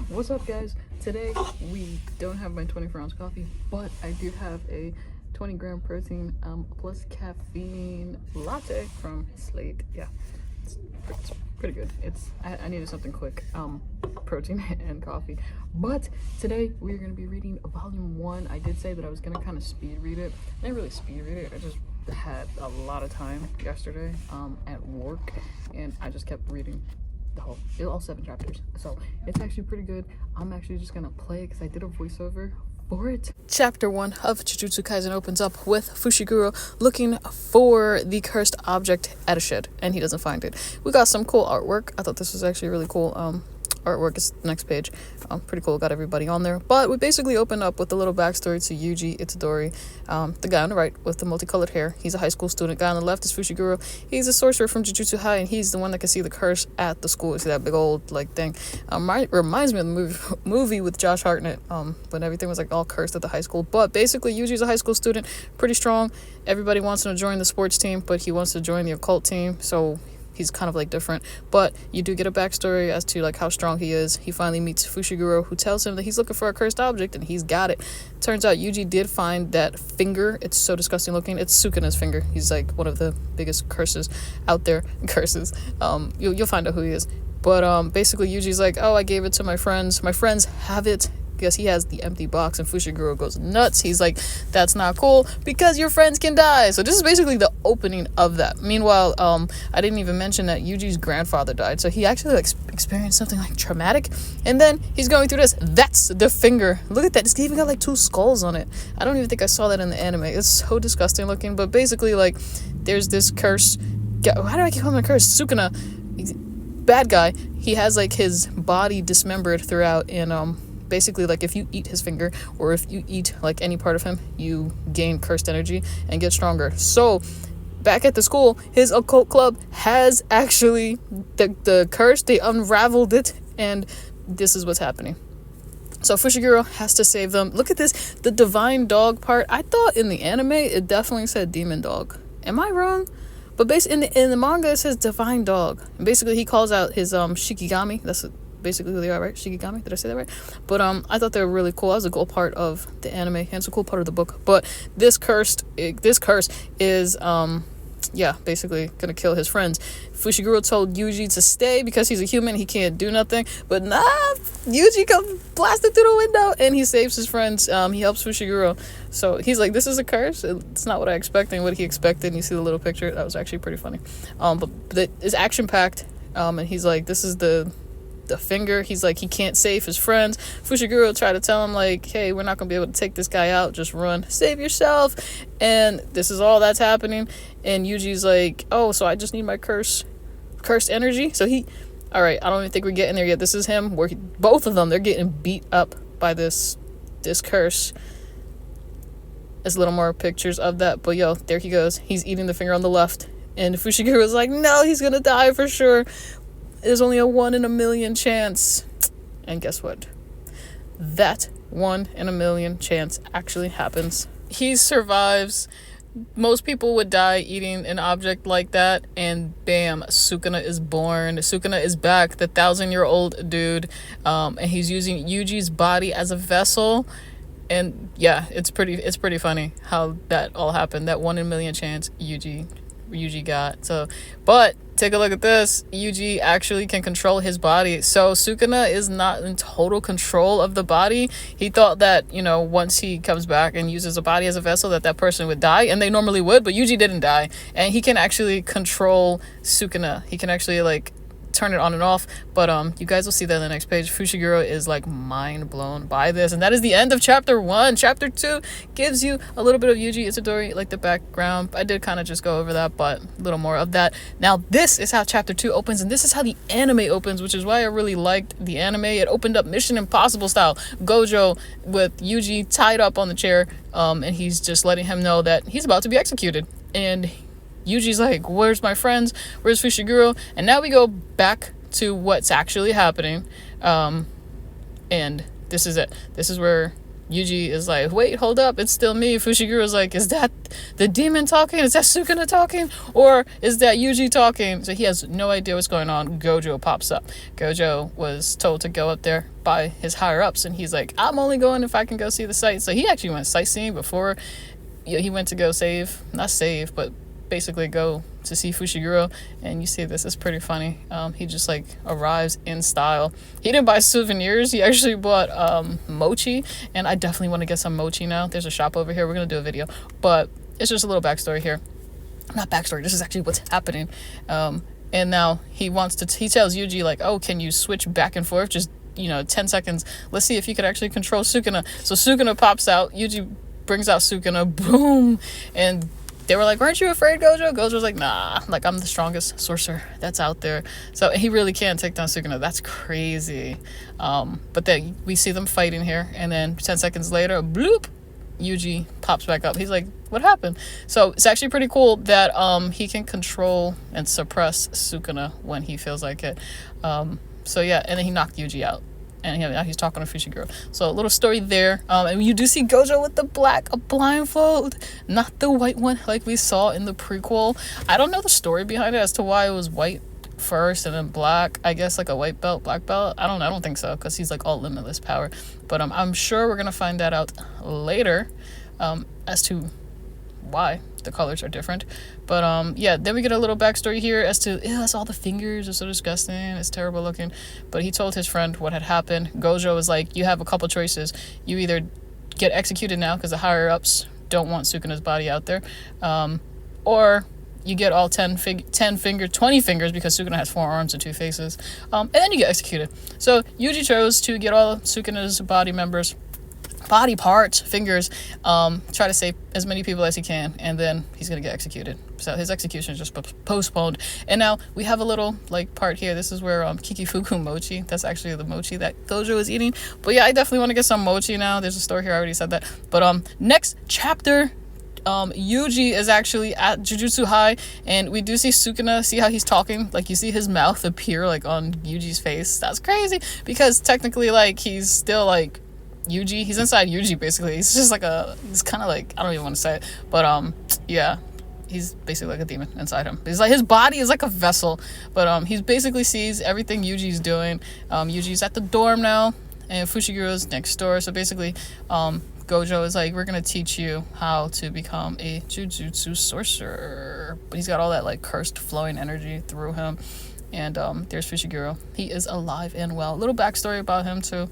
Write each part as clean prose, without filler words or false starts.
What's up, guys? Today we don't have my 24-ounce coffee, but I do have a 20-gram protein plus caffeine latte from Slate. Yeah, it's pretty good. I needed something quick, protein and coffee. But today we're gonna be reading volume 1. I did say that I was gonna kind of speed read it. I didn't really speed read it. I just had a lot of time yesterday at work, and I just kept reading all 7 chapters, so it's actually pretty good. I'm actually just gonna play it because I did a voiceover for it. Chapter 1 of Jujutsu Kaisen opens up with Fushiguro looking for the cursed object at a shed, and he doesn't find it. We got some cool artwork. I thought this was actually really cool. Artwork is the next page. Pretty cool, got everybody on there. But we basically opened up with a little backstory to Yuji Itadori, the guy on the right with the multicolored hair. He's a high school student. Guy on the left is Fushiguro. He's a sorcerer from Jujutsu High, and he's the one that can see the curse at the school. You see that big old thing. Reminds me of the movie with Josh Hartnett, when everything was all cursed at the high school. But basically, Yuji's a high school student, pretty strong. Everybody wants him to join the sports team, but he wants to join the occult team, so he's kind of different. But you do get a backstory as to how strong he is. He finally meets Fushiguro, who tells him that he's looking for a cursed object, and he's got it. Turns out Yuji did find that finger. It's so disgusting looking. It's Sukuna's finger. He's one of the biggest curses out there. Curses. You'll find out who he is. But basically Yuji's oh, I gave it to my friends. My friends have it. Because he has the empty box, and Fushiguro goes nuts. He's that's not cool because your friends can die. So this is basically the opening of that. Meanwhile, I didn't even mention that Yuji's grandfather died. So he actually experienced something traumatic, and then he's going through this. That's the finger. Look at that. It's even got 2 skulls on it. I don't even think I saw that in the anime. It's so disgusting looking. But basically, there's this curse. Why do I keep calling him a curse? Sukuna, bad guy. He has his body dismembered throughout, and basically, if you eat his finger, or if you eat any part of him, you gain cursed energy and get stronger. So back at the school, his occult club has actually the curse. They unraveled it, and this is what's happening. So Fushiguro has to save them. Look at this, the divine dog part. I thought in the anime it definitely said demon dog. Am I wrong? But in the manga it says divine dog. And basically he calls out his Shikigami. That's basically who they are, right? Shikigami, did I say that right? But I thought they were really cool. That was a cool part of the anime, and it's a cool part of the book. But this curse is basically gonna kill his friends. Fushiguro told Yuji to stay because he's a human, he can't do nothing. But nah, Yuji comes blasted through the window and he saves his friends. He helps Fushiguro. So he's this is a curse. It's not what I expected. What he expected. And you see the little picture. That was actually pretty funny. But it's action packed. And he's this is the finger. He's he can't save his friends. Fushiguro tried to tell him hey, we're not gonna be able to take this guy out, just run, save yourself. And this is all that's happening. And Yuji's oh, so I just need my cursed energy. So all right, I don't even think we're getting there yet. This is him where both of them, they're getting beat up by this curse. There's a little more pictures of that, but there he goes. He's eating the finger on the left, and Fushiguro's no, he's gonna die for sure. There's only a 1 in a million chance. And guess what? That 1 in a million chance actually happens. He survives. Most people would die eating an object like that, and bam, Sukuna is born. Sukuna is back, the 1,000-year-old dude, and he's using Yuji's body as a vessel. And yeah, it's pretty funny how that all happened. That 1 in a million chance Yuji got. So, but take a look at this. Yuji actually can control his body. So Sukuna is not in total control of the body. He thought that, once he comes back and uses a body as a vessel, that person would die, and they normally would, but Yuji didn't die. And he can actually control Sukuna. He can actually turn it on and off. But you guys will see that in the next page. Fushiguro is mind blown by this, and that is the end of chapter 1. Chapter 2 gives you a little bit of Yuji Itadori, the background. I did kind of just go over that, but a little more of that. Now this is how chapter 2 opens, and this is how the anime opens, which is why I really liked the anime. It opened up Mission Impossible style. Gojo with Yuji tied up on the chair, and he's just letting him know that he's about to be executed. And Yuji's where's my friends? Where's Fushiguro? And now we go back to what's actually happening. And this is it. This is where Yuji is like, wait, hold up, it's still me. Fushiguro's like, is that the demon talking? Is that Sukuna talking? Or is that Yuji talking? So he has no idea what's going on. Gojo pops up. Gojo was told to go up there by his higher-ups, and he's like, I'm only going if I can go see the sights. So he actually went sightseeing before he went to go not save, but basically go to see Fushiguro. And you see this is pretty funny. He just like arrives in style. He didn't buy souvenirs, he actually bought mochi, and I definitely want to get some mochi now. There's a shop over here, we're gonna do a video, but it's just a little backstory here. Not backstory, this is actually what's happening. And now he tells Yuji like, oh, can you switch back and forth, just 10 seconds, let's see if you could actually control Sukuna. So Sukuna pops out, Yuji brings out Sukuna, boom, and they were like, aren't you afraid, Gojo? Gojo's like, nah, like, I'm the strongest sorcerer that's out there. So he really can take down Sukuna. That's crazy. But then we see them fighting here, and then 10 seconds later, bloop, Yuji pops back up. He's like, what happened? So it's actually pretty cool that he can control and suppress Sukuna when he feels like it. So yeah, and then he knocked Yuji out. And now he's talking to Fushiguro. So a little story there. And you do see Gojo with the black blindfold, not the white one like we saw in the prequel. I don't know the story behind it as to why it was white first and then black. I guess like a white belt, black belt. I don't think so, because he's like all limitless power. But I'm sure we're gonna find that out later as to why the colors are different. But yeah, then we get a little backstory here as to, that's all the fingers are so disgusting, it's terrible looking. But he told his friend what had happened. Gojo was like, you have a couple choices. You either get executed now because the higher ups don't want Sukuna's body out there, or you get all 20 fingers, because Sukuna has 4 arms and 2 faces, and then you get executed. So Yuji chose to get all Sukuna's body parts, fingers, try to save as many people as he can, and then he's gonna get executed. So his execution is just postponed. And now we have a little like part here. This is where Kikifuku mochi, that's actually the mochi that Gojo is eating. But yeah, I definitely want to get some mochi now. There's a store here, I already said that. But next chapter, Yuji is actually at Jujutsu High, and we do see Sukuna, see how he's talking, like you see his mouth appear like on Yuji's face. That's crazy, because technically like he's still like Yuji, he's inside Yuji basically. He's just like he's kind of like, I don't even want to say it, but yeah, he's basically like a demon inside him. He's like, his body is like a vessel, but he basically sees everything Yuji's doing. Yuji's at the dorm now, and Fushiguro's next door. So basically Gojo is like, we're gonna teach you how to become a Jujutsu sorcerer. But he's got all that like cursed flowing energy through him. And there's Fushiguro. He is alive and well. Little backstory about him too.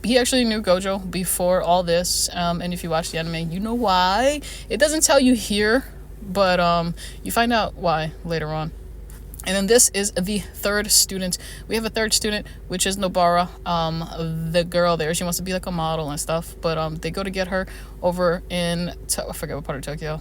He actually knew Gojo before all this, and if you watch the anime, you know why. It doesn't tell you here, but you find out why later on. And then this is the third student. We have a third student, which is Nobara, the girl there. She wants to be like a model and stuff, but they go to get her over in I forget what part of Tokyo,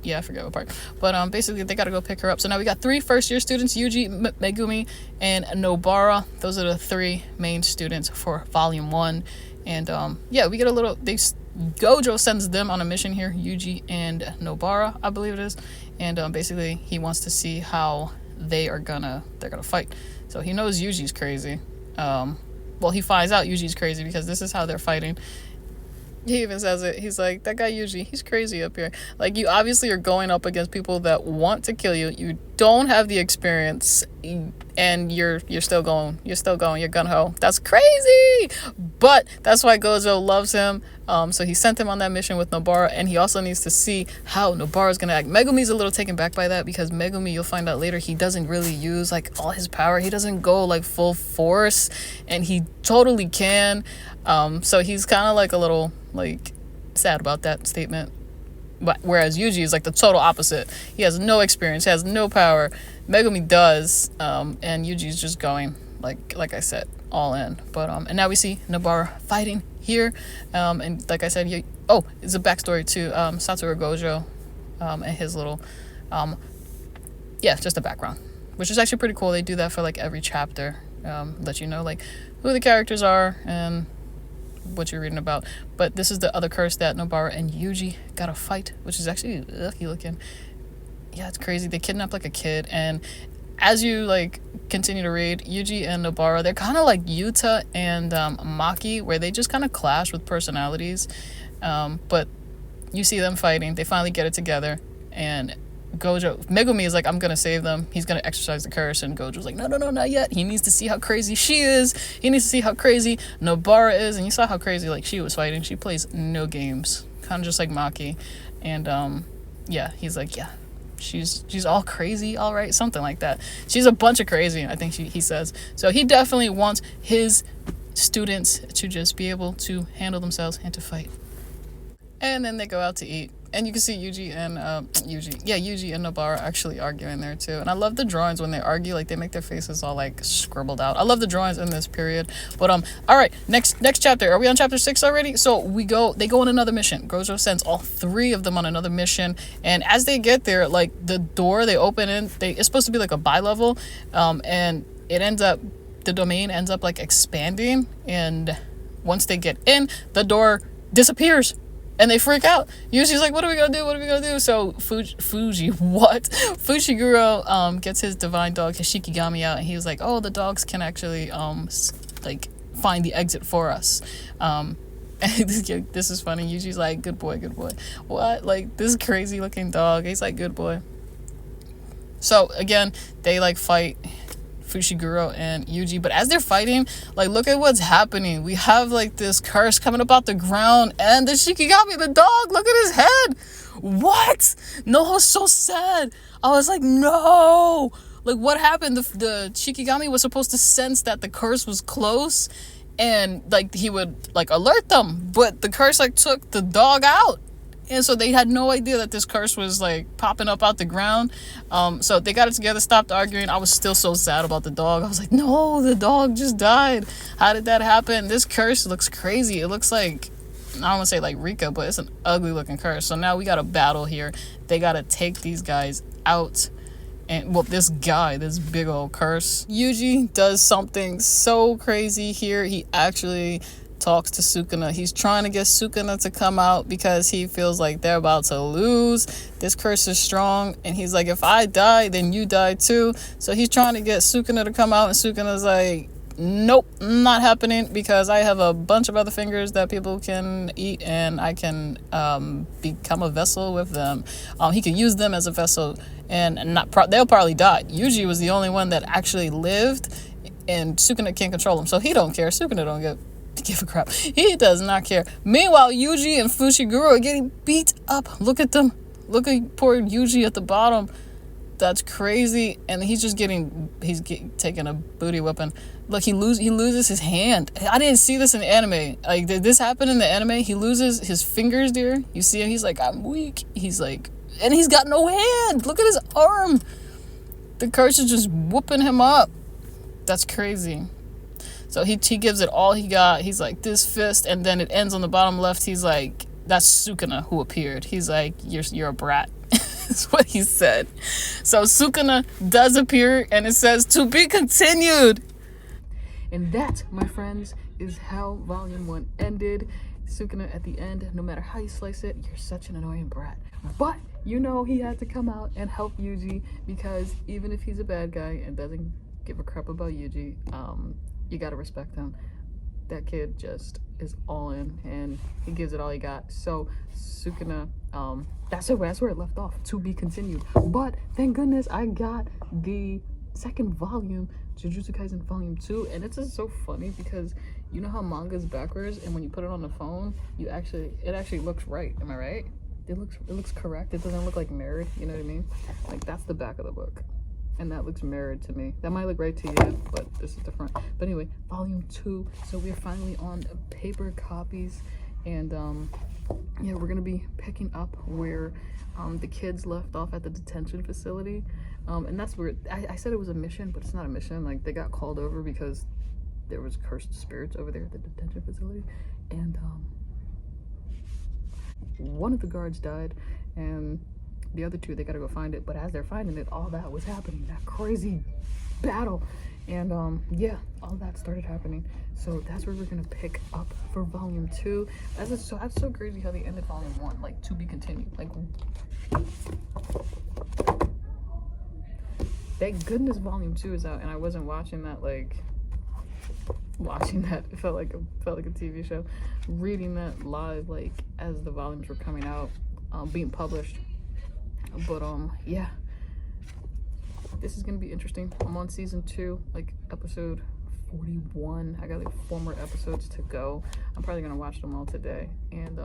I forget what part. But basically they gotta go pick her up. So now we got 3 first-year students, Yuji, Megumi, and Nobara. Those are the 3 main students for volume 1. And yeah, we get a little, Gojo sends them on a mission here, Yuji and Nobara, I believe it is. And basically he wants to see how they're gonna fight. So he knows Yuji's crazy. Well, he finds out Yuji's crazy because this is how they're fighting. He even says it. He's like, that guy Yuji, he's crazy up here. Like, you obviously are going up against people that want to kill you. You don't have the experience, and you're still going. You're gung-ho. That's crazy! But that's why Gojo loves him. So he sent him on that mission with Nobara, and he also needs to see how Nobara's gonna act. Megumi's a little taken back by that, because Megumi, you'll find out later, he doesn't really use like all his power. He doesn't go like full force, and he totally can. So he's kind of like a little like sad about that statement. But whereas Yuji is like the total opposite. He has no experience, has no power. Megumi does, and Yuji's just going like I said, all in. But and now we see Nobara fighting here, and like I said, it's a backstory to Satoru Gojo, and his little just a background, which is actually pretty cool. They do that for like every chapter, let you know like who the characters are and what you're reading about. But this is the other curse that Nobara and Yuji gotta fight, which is actually lucky looking. Yeah, it's crazy. They kidnapped like a kid, and as you like continue to read, Yuji and Nobara, they're kind of like Yuta and Maki, where they just kind of clash with personalities. But you see them fighting. They finally get it together, and Megumi is like, I'm gonna save them. He's gonna exercise the curse, and Gojo's like, no, not yet. He needs to see how crazy she is. He needs to see how crazy Nobara is, and you saw how crazy like she was fighting. She plays no games, kind of just like Maki, and yeah, he's like, yeah, she's all crazy, all right, something like that. She's a bunch of crazy, I think he says. So he definitely wants his students to just be able to handle themselves and to fight. And then they go out to eat. And you can see Yuji and Nobara actually arguing there too. And I love the drawings when they argue, like they make their faces all like scribbled out. I love the drawings in this period. But all right, next chapter. Are we on chapter 6 already? So they go on another mission. Gojo sends all 3 of them on another mission. And as they get there, like the door they open in, it's supposed to be like a bi-level, and the domain ends up like expanding, and once they get in, the door disappears. And they freak out. Yushi's like, what are we gonna do? So Fushiguro gets his divine dog, his Shikigami, out, and he was like, oh, the dogs can actually like find the exit for us. And this is funny. Yushi's like, good boy. What? Like, this crazy looking dog. He's like, good boy. So again, they like fight Fushiguro and Yuji, but as they're fighting, like, look at what's happening. We have like this curse coming up out the ground, and the Shikigami, the dog, look at his head. What? No, I was so sad. I was like, no, like, what happened? The Shikigami was supposed to sense that the curse was close, and like he would like alert them, but the curse like took the dog out. And so they had no idea that this curse was like popping up out the ground. So they got it together, stopped arguing. I was still so sad about the dog. I was like, no, the dog just died. How did that happen? This curse looks crazy. It looks like, I don't want to say like Rika, but it's an ugly looking curse. So now we got a battle here. They got to take these guys out. And well, this big old curse. Yuji does something so crazy here. He actually talks to Sukuna. He's trying to get Sukuna to come out because he feels like they're about to lose. This curse is strong, and he's like, if I die, then you die too. So he's trying to get Sukuna to come out, and Sukuna's like, nope, not happening, because I have a bunch of other fingers that people can eat, and I can become a vessel with them. He can use them as a vessel, and they'll probably die. Yuji was the only one that actually lived, and Sukuna can't control him, so he don't care. Sukuna don't give a crap. He does not care. Meanwhile, Yuji and Fushiguro are getting beat up. Look at them. Look at poor Yuji at the bottom. That's crazy. And he's taking a booty whipping. Look, he loses his hand. I didn't see this in the anime. Like, did this happen in the anime? He loses his fingers there. You see him? He's like, I'm weak. He's like, and he's got no hand. Look at his arm. The curse is just whooping him up. That's crazy. So he gives it all he got. He's like, this fist, and then it ends on the bottom left. He's like, that's Sukuna who appeared. He's like, you're a brat. That's what he said. So Sukuna does appear, and it says, to be continued. And that, my friends, is how Volume 1 ended. Sukuna at the end, no matter how you slice it, you're such an annoying brat. But you know he had to come out and help Yuji, because even if he's a bad guy and doesn't give a crap about Yuji, you gotta respect him. That kid just is all in, and he gives it all he got. So Sukuna, that's where it left off, to be continued. But thank goodness I got the second volume, Jujutsu Kaisen Volume 2, and it's just so funny because you know how manga's backwards, and when you put it on the phone, it actually looks right. Am I right? It looks correct. It doesn't look like mirrored. You know what I mean? Like, that's the back of the book. And that looks mirrored to me. That might look right to you, but this is different. But anyway, Volume 2. So we're finally on paper copies. And yeah, we're going to be picking up where the kids left off at the detention facility. And that's where, I said it was a mission, but it's not a mission. Like, they got called over because there was cursed spirits over there at the detention facility. And one of the guards died, and the other two, they gotta go find it. But as they're finding it, all that was happening, that crazy battle, and yeah, all that started happening. So that's where we're gonna pick up for Volume 2. That's so crazy how they ended Volume 1, like, to be continued. Like, thank goodness volume 2 is out, and I wasn't watching that like it felt like a TV show, reading that live like as the volumes were coming out, being published. But yeah, this is gonna be interesting. I'm on season 2, like episode 41. I got like 4 more episodes to go. I'm probably gonna watch them all today, and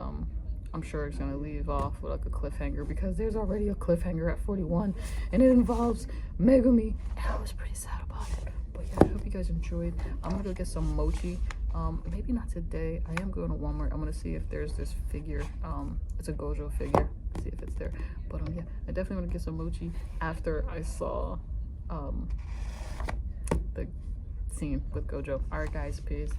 I'm sure it's gonna leave off with like a cliffhanger, because there's already a cliffhanger at 41, and it involves Megumi, and I was pretty sad about it. But yeah, I hope you guys enjoyed. I'm gonna go get some mochi. Maybe not today. I am going to Walmart. I'm gonna see if there's this figure. It's a Gojo figure. See if it's there. But yeah, I definitely want to get some mochi after I saw the scene with Gojo. All right, guys, peace.